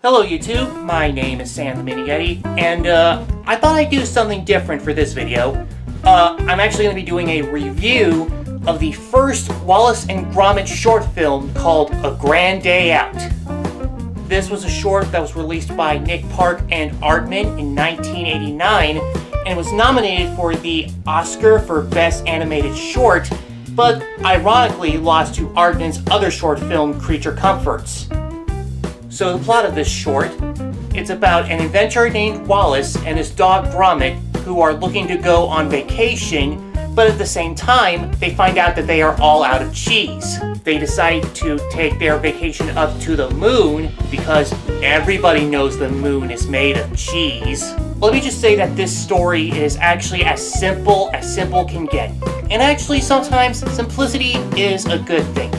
Hello YouTube, my name is Sam the Mini Yeti, and I thought I'd do something different for this video. I'm actually going to be doing a review of the first Wallace and Gromit short film called A Grand Day Out. This was a short that was released by Nick Park and Aardman in 1989, and was nominated for the Oscar for Best Animated Short, but ironically lost to Aardman's other short film, Creature Comforts. So the plot of this short, it's about an inventor named Wallace and his dog Gromit who are looking to go on vacation, but at the same time, they find out that they are all out of cheese. They decide to take their vacation up to the moon because everybody knows the moon is made of cheese. Let me just say that this story is actually as simple can get. And actually, sometimes simplicity is a good thing.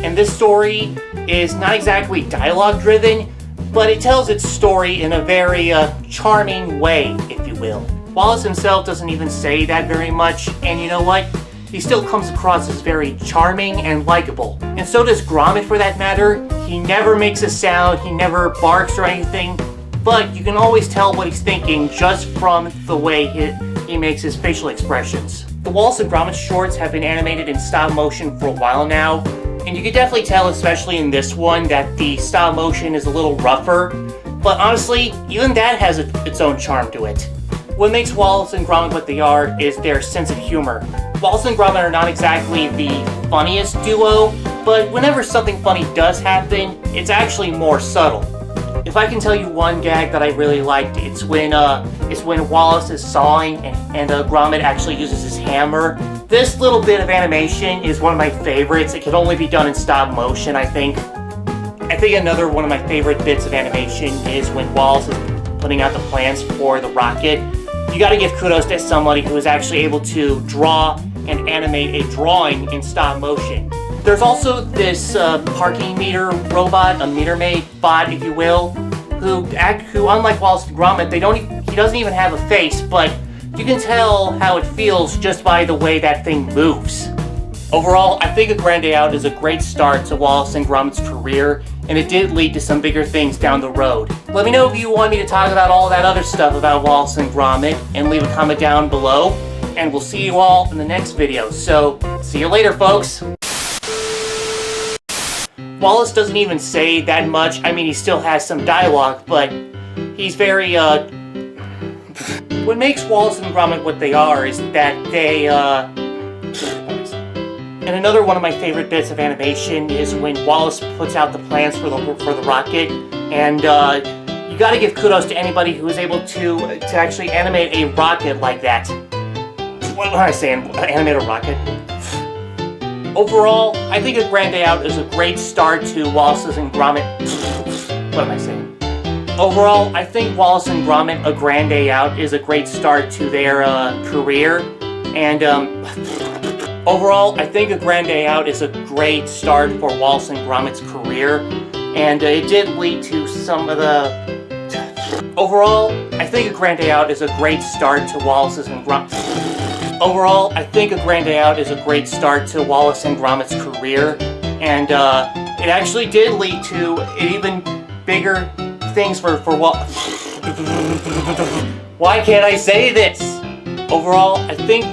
And this story is not exactly dialogue-driven, but it tells its story in a very charming way, if you will. Wallace himself doesn't even say that very much, and you know what? He still comes across as very charming and likable. And so does Gromit, for that matter. He never makes a sound, he never barks or anything, but you can always tell what he's thinking just from the way he makes his facial expressions. The Wallace and Gromit shorts have been animated in stop motion for a while now, and you can definitely tell, especially in this one, that the stop motion is a little rougher, but honestly, even that has its own charm to it. What makes Wallace and Gromit what they are is their sense of humor. Wallace and Gromit are not exactly the funniest duo, but whenever something funny does happen, it's actually more subtle. If I can tell you one gag that I really liked, it's when Wallace is sawing and Gromit actually uses his hammer. This little bit of animation is one of my favorites. It can only be done in stop motion, I think. I think another one of my favorite bits of animation is when Wallace is putting out the plans for the rocket. You gotta give kudos to somebody who is actually able to draw and animate a drawing in stop motion. There's also this parking meter robot, a meter maid bot, if you will, who unlike Wallace and Gromit, he doesn't even have a face, but you can tell how it feels just by the way that thing moves. Overall, I think A Grand Day Out is a great start to Wallace and Gromit's career, and it did lead to some bigger things down the road. Let me know if you want me to talk about all that other stuff about Wallace and Gromit, and leave a comment down below, and we'll see you all in the next video. So, see you later, folks! Wallace doesn't even say that much. I mean, he still has some dialogue, but he's very, What makes Wallace and Gromit what they are is that they, And another one of my favorite bits of animation is when Wallace puts out the plans for the rocket, and you gotta give kudos to anybody who is able to actually animate a rocket like that. What am I saying? Animate a rocket? Overall, I think A Grand Day Out is a great start to Wallace's and Gromit. What am I saying? Overall, I think Wallace and Gromit A Grand Day Out is a great start to their career, and overall, I think A Grand Day Out is a great start for Wallace and Gromit's career, and it did lead to some of the... Overall, I think A Grand Day Out is a great start to Wallace's and Gromit... Overall, I think A Grand Day Out is a great start to Wallace and Gromit's career, and it actually did lead to even bigger things for Wallace... Why can't I say this? Overall, I think